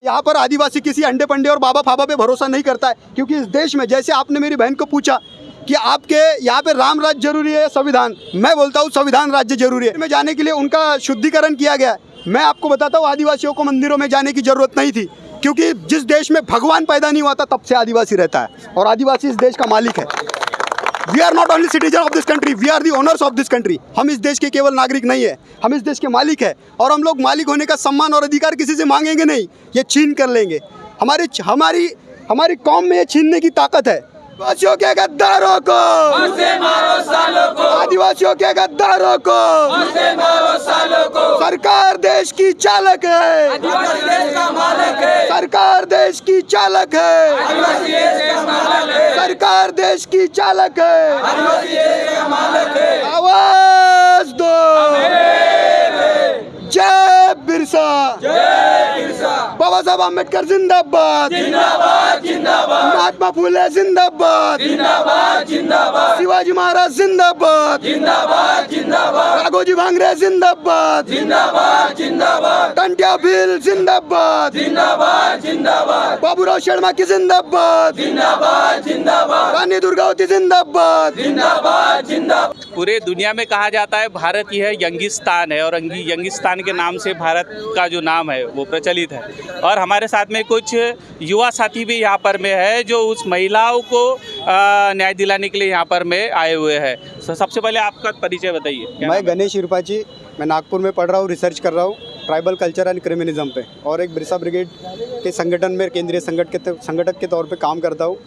यहाँ पर आदिवासी किसी अंडे पंडे और बाबा फाबा पे भरोसा नहीं करता है, क्योंकि इस देश में, जैसे आपने मेरी बहन को पूछा कि आपके यहाँ पे राम राज्य जरूरी है या संविधान, मैं बोलता हूँ संविधान राज्य जरूरी है। में जाने के लिए उनका शुद्धिकरण किया गया है। मैं आपको बताता हूँ, आदिवासियों को मंदिरों में जाने की जरूरत नहीं थी, क्योंकि जिस देश में भगवान पैदा नहीं हुआ था तब से आदिवासी रहता है, और आदिवासी इस देश का मालिक है। We are not only citizen of this country, we are the owners of this country. हम इस देश के केवल नागरिक नहीं है, हम इस देश के मालिक है, और हम लोग मालिक होने का सम्मान और अधिकार किसी से मांगेंगे नहीं, ये छीन कर लेंगे। हमारी कौम में ये छीनने की ताकत है। आदिवासियों के गद्दारों को मारो सालों को, आदिवासियों के गद्दारों को मारो सालों को। सरकार देश की चालक है, आदिवासी देश का मालिक है। सरकार देश की चालक है, आदिवासी देश का मालिक है। सरकार देश की चालक है, आदिवासी देश का मालिक है। आवाज दो, जय बिरसा, जय बिरसा। बाबा साहब अम्बेडकर जिंदाबाद, जिंदाबाद जिंदाबाद। महात्मा फुले जिंदाबाद, जिंदाबाद जिंदाबाद। शिवाजी महाराज जिंदाबाद, जिंदाबाद जिंदाबाद। राघोजी भांगरे जिंदाबाद, जिंदाबाद जिंदाबाद। टंट्या भील जिंदाबाद, जिंदाबाद जिंदाबाद। बाबूराव शर्मा की जिंदाबाद, जिंदाबाद जिंदाबाद। रानी दुर्गावती जिंदाबाद, जिंदाबाद जिंदाबाद। पूरे दुनिया में कहा जाता है भारत यह यंगिस्तान है, और यंगिस्तान के नाम से भारत का जो नाम है वो प्रचलित है। और हमारे साथ में कुछ युवा साथी भी यहाँ पर में है जो उस महिलाओं को न्याय दिलाने के लिए यहाँ पर में आए हुए हैं। सबसे पहले आपका परिचय बताइए। मैं गणेश हिरपाची, मैं नागपुर में पढ़ रहा हूँ, रिसर्च कर रहा हूँ ट्राइबल कल्चर एंड क्रिमिनलिज्म पे, और एक बिरसा ब्रिगेड के संगठन में केंद्रीय संगठक के तौर पे काम करता हूँ।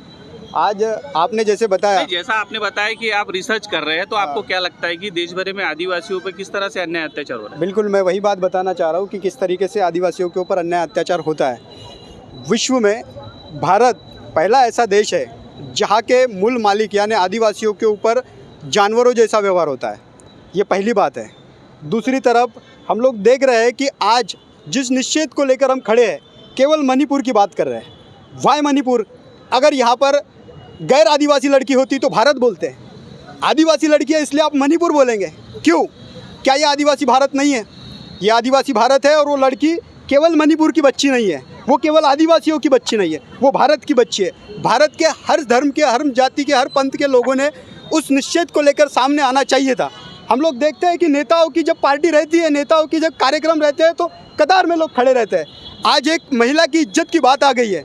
आज आपने जैसे बताया, जैसा आपने बताया कि आप रिसर्च कर रहे हैं, तो आपको क्या लगता है कि देश भर में आदिवासियों पर किस तरह से अन्याय अत्याचार हो रहा है? बिल्कुल, मैं वही बात बताना चाह रहा हूँ कि किस तरीके से आदिवासियों के ऊपर अन्याय अत्याचार होता है। विश्व में भारत पहला ऐसा देश है जहाँ के मूल मालिक यानी आदिवासियों के ऊपर जानवरों जैसा व्यवहार होता है। ये पहली बात है। दूसरी तरफ हम लोग देख रहे हैं कि आज जिस निषेध को लेकर हम खड़े हैं, केवल मणिपुर की बात कर रहे हैं। वाई मणिपुर? अगर यहाँ पर गैर आदिवासी लड़की होती तो भारत बोलते हैं, आदिवासी लड़की है इसलिए आप मणिपुर बोलेंगे, क्यों? क्या ये आदिवासी भारत नहीं है? ये आदिवासी भारत है, और वो लड़की केवल मणिपुर की बच्ची नहीं है, वो केवल आदिवासियों की बच्ची नहीं है, वो भारत की बच्ची है। भारत के हर धर्म के, हर जाति के, हर पंथ के लोगों ने उस निश्चित को लेकर सामने आना चाहिए था। हम लोग देखते हैं कि नेताओं की जब पार्टी रहती है, नेताओं की जब कार्यक्रम रहते हैं, तो कतार में लोग खड़े रहते हैं। आज एक महिला की इज्जत की बात आ गई है।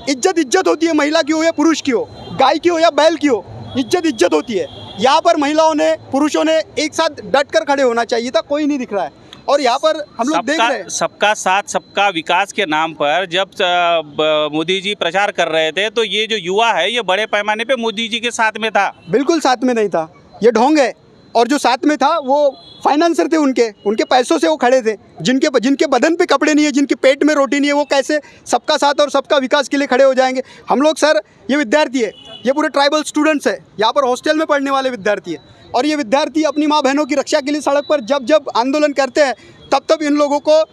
इज्जत होती है, महिला की हो या पुरुष की हो, गाय की हो या बैल की हो, इज्जत होती है। यहाँ पर महिलाओं ने, पुरुषों ने एक साथ डटकर खड़े होना चाहिए था, कोई नहीं दिख रहा है। और यहाँ पर हम लोग देख रहे हैं सबका साथ सबका विकास के नाम पर जब मोदी जी प्रचार कर रहे थे, तो ये जो युवा है ये बड़े पैमाने पे मोदी जी के साथ में था। बिल्कुल साथ में नहीं था, ये ढोंग है। और जो साथ में था वो फाइनेंसर थे, उनके पैसों से वो खड़े थे। जिनके बदन पे कपड़े नहीं है, जिनके पेट में रोटी नहीं है, वो कैसे सबका साथ और सबका विकास के लिए खड़े हो जाएंगे? हम लोग सर, ये विद्यार्थी है, ये पूरे ट्राइबल स्टूडेंट्स है, यहाँ पर हॉस्टल में पढ़ने वाले विद्यार्थी है, और ये विद्यार्थी अपनी माँ बहनों की रक्षा के लिए सड़क पर जब आंदोलन करते हैं, तब इन लोगों को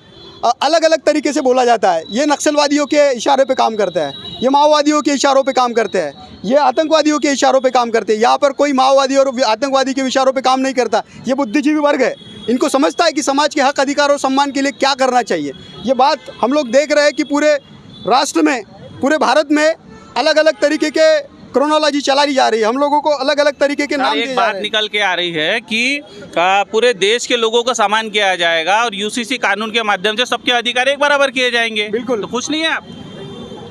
अलग अलग तरीके से बोला जाता है। ये नक्सलवादियों के इशारे पे काम करता है, ये माओवादियों के इशारों पे काम करते हैं, ये आतंकवादियों के इशारों पे काम करते हैं। यहाँ पर कोई माओवादी और आतंकवादी के इशारों पे काम नहीं करता। ये बुद्धिजीवी वर्ग है, इनको समझता है कि समाज के हक, अधिकार और सम्मान के लिए क्या करना चाहिए। ये बात हम लोग देख रहे हैं कि पूरे राष्ट्र में, पूरे भारत में अलग अलग तरीके के क्रोनोलॉजी चलाई जा रही है। हम लोगों को अलग अलग तरीके के नाम दिए जा रहे हैं। बात निकल के आ रही है कि पूरे देश के लोगों को सम्मान किया जाएगा, और यूसीसी कानून के माध्यम से सबके अधिकार एक बराबर किए जाएंगे। बिल्कुल, तो खुश नहीं है आप?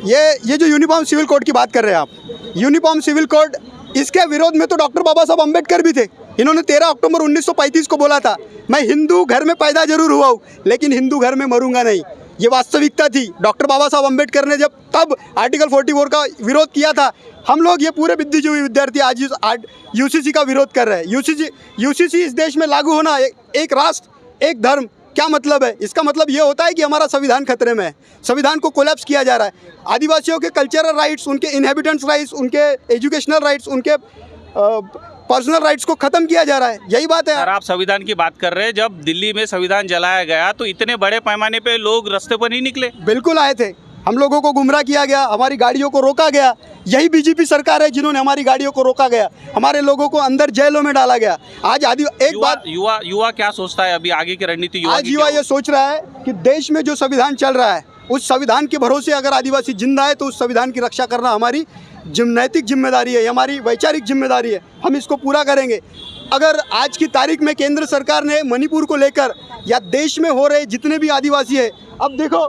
ये जो यूनिफॉर्म सिविल कोड की बात कर रहे हैं आप, यूनिफॉर्म सिविल कोड, इसके विरोध में तो डॉक्टर बाबा साहब अम्बेडकर भी थे। इन्होंने 13 अक्टूबर 1935 को बोला था, मैं हिंदू घर में पैदा जरूर हुआ हूँ, लेकिन हिंदू घर में मरूंगा नहीं। ये वास्तविकता थी। डॉक्टर बाबा साहब अम्बेडकर ने जब तब आर्टिकल 44 का विरोध किया था, हम लोग ये पूरे बुद्धिजीवी विद्यार्थी आज यूसीसी का विरोध कर रहे हैं। यूसीसी इस देश में लागू होना, एक राष्ट्र एक धर्म, क्या मतलब है? इसका मतलब ये होता है कि हमारा संविधान खतरे में है, संविधान को कोलैप्स किया जा रहा है। आदिवासियों के कल्चरल राइट्स, उनके इनहेबिटेंट्स राइट्स, उनके एजुकेशनल राइट्स, उनके पर्सनल राइट्स को खत्म किया जा रहा है। यही बात है। सर, आप संविधान की बात कर रहे हैं। जब दिल्ली में संविधान जलाया गया तो इतने बड़े पैमाने पे लोग रास्ते पर नहीं निकले? बिल्कुल आए थे। हम लोगों को गुमराह किया गया, हमारी गाड़ियों को रोका गया। यही बीजेपी सरकार है जिन्होंने हमारी गाड़ियों को रोका गया, हमारे लोगों को अंदर जेलों में डाला गया। आज युवा क्या सोचता है अभी आगे की रणनीति? आज युवा ये सोच रहा है कि देश में जो संविधान चल रहा है उस संविधान के भरोसे अगर आदिवासी जिंदा है तो उस संविधान की रक्षा करना हमारी नैतिक जिम्मेदारी है, हमारी वैचारिक जिम्मेदारी है। हम इसको पूरा करेंगे। अगर आज की तारीख में केंद्र सरकार ने मणिपुर को लेकर या देश में हो रहे जितने भी आदिवासी है, अब देखो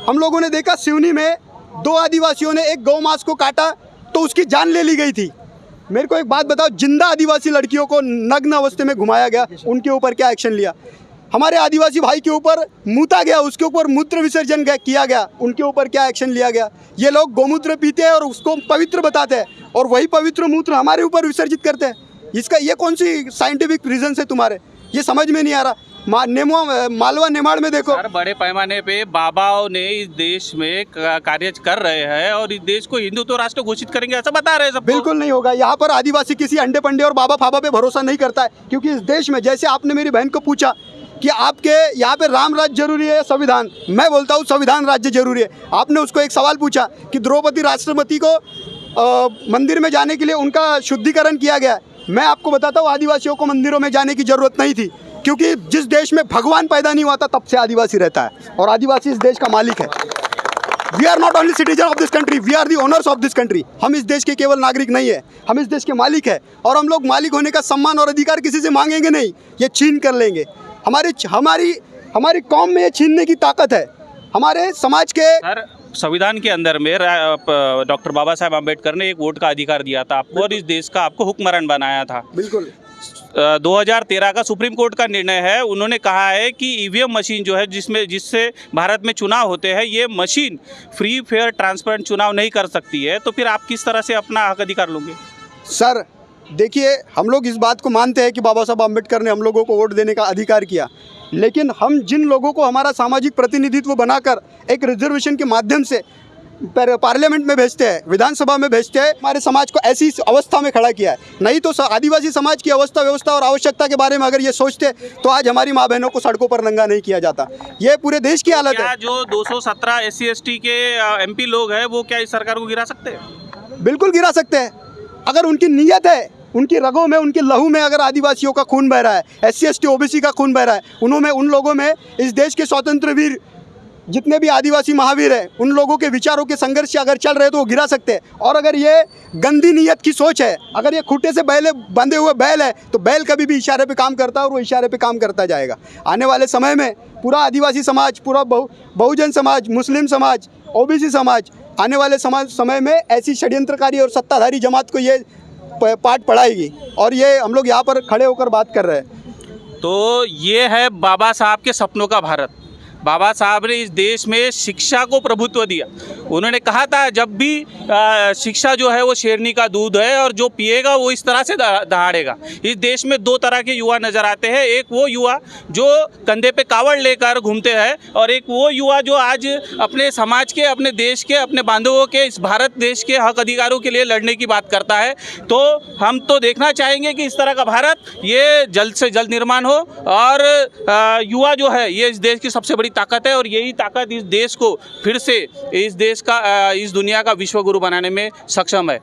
हम लोगों ने देखा सिवनी में 2 आदिवासियों ने एक गौ मांस को काटा तो उसकी जान ले ली गई थी। मेरे को एक बात बताओ, जिंदा आदिवासी लड़कियों को नग्न अवस्था में घुमाया गया, उनके ऊपर क्या एक्शन लिया? हमारे आदिवासी भाई के ऊपर मूता गया, उसके ऊपर मूत्र विसर्जन किया गया, उनके ऊपर क्या एक्शन लिया गया? ये लोग गौमूत्र पीते हैं और उसको पवित्र बताते हैं और वही पवित्र मूत्र हमारे ऊपर विसर्जित करते हैं। इसका ये कौन सी साइंटिफिक रीजन है तुम्हारे? ये समझ में नहीं आ रहा। मालवा नेमाड़ में देखो सर, बड़े पैमाने पे बाबाओं ने इस देश में कार्य कर रहे हैं और इस देश को हिंदुत्व राष्ट्र घोषित करेंगे ऐसा बता रहे हैं सब। बिल्कुल नहीं होगा। यहाँ पर आदिवासी किसी अंडे पंडे और बाबा फाबा पे भरोसा नहीं करता है, क्योंकि इस देश में, जैसे आपने मेरी बहन को पूछा कि आपके यहाँ पे राम राज्य जरूरी है संविधान, मैं बोलता हूँ संविधान राज्य जरूरी है। आपने उसको एक सवाल पूछा कि द्रौपदी राष्ट्रपति को मंदिर में जाने के लिए उनका शुद्धिकरण किया गया। मैं आपको बताता हूँ आदिवासियों को मंदिरों में जाने की ज़रूरत नहीं थी, क्योंकि जिस देश में भगवान पैदा नहीं हुआ था तब से आदिवासी रहता है और आदिवासी इस देश का मालिक है। We are not only citizen of this country, we are the owners of this country. हम इस देश के केवल नागरिक नहीं है, हम इस देश के मालिक है और हम लोग मालिक होने का सम्मान और अधिकार किसी से मांगेंगे नहीं, ये छीन कर लेंगे। हमारी कौम में ये छीनने की ताकत है। हमारे समाज के सर, संविधान के अंदर में डॉक्टर बाबा साहेब आम्बेडकर ने एक वोट का अधिकार दिया था आपको और इस देश का आपको हुक्मरान बनाया था। बिल्कुल 2013 का सुप्रीम कोर्ट का निर्णय है। उन्होंने कहा है कि ईवीएम मशीन जो है जिससे भारत में चुनाव होते हैं, ये मशीन फ्री फेयर ट्रांसपेरेंट चुनाव नहीं कर सकती है। तो फिर आप किस तरह से अपना हक अधिकार लोगे? सर देखिए, हम लोग इस बात को मानते हैं कि बाबा साहब आम्बेडकर ने हम लोगों को वोट देने का अधिकार किया, लेकिन हम जिन लोगों को हमारा सामाजिक प्रतिनिधित्व बनाकर एक रिजर्वेशन के माध्यम से पार्लियामेंट में भेजते हैं, विधानसभा में भेजते हैं, हमारे समाज को ऐसी अवस्था में खड़ा किया है। नहीं तो आदिवासी समाज की अवस्था व्यवस्था और आवश्यकता के बारे में अगर ये सोचते तो आज हमारी माँ बहनों को सड़कों पर नंगा नहीं किया जाता। ये पूरे देश की हालत है। जो 217 SC ST के MP लोग हैं वो क्या इस सरकार को गिरा सकते हैं? बिल्कुल गिरा सकते हैं। अगर उनकी नीयत है, उनकी रगों में, उनके लहू में अगर आदिवासियों का खून बह रहा है, SC ST OBC का खून बह रहा है, उन लोगों में इस देश के स्वतंत्र वीर जितने भी आदिवासी महावीर हैं, उन लोगों के विचारों के संघर्ष से अगर चल रहे तो वो गिरा सकते हैं। और अगर ये गंदी नीयत की सोच है, अगर ये खूंटे से बंधे हुए बैल है, तो बैल कभी भी इशारे पे काम करता है और वो इशारे पे काम करता जाएगा। आने वाले समय में पूरा आदिवासी समाज, पूरा बहुजन समाज, मुस्लिम समाज, OBC समाज, आने वाले समय में ऐसी षड्यंत्रकारी और सत्ताधारी जमात को ये पाठ पढ़ाएगी और ये हम लोग यहाँ पर खड़े होकर बात कर रहे हैं। तो ये है बाबा साहब के सपनों का भारत। बाबा साहब ने इस देश में शिक्षा को प्रभुत्व दिया। उन्होंने कहा था जब भी शिक्षा जो है वो शेरनी का दूध है और जो पिएगा वो इस तरह से दहाड़ेगा। इस देश में 2 तरह के युवा नज़र आते हैं। एक वो युवा जो कंधे पे कावड़ लेकर घूमते हैं और एक वो युवा जो आज अपने समाज के, अपने देश के, अपने बांधवों के, इस भारत देश के हक अधिकारों के लिए लड़ने की बात करता है। तो हम तो देखना चाहेंगे कि इस तरह का भारत ये जल्द से जल्द निर्माण हो और युवा जो है ये इस देश की सबसे बड़ी ताकत है और यही ताकत इस देश को फिर से इस दुनिया का विश्व गुरु बनाने में सक्षम है।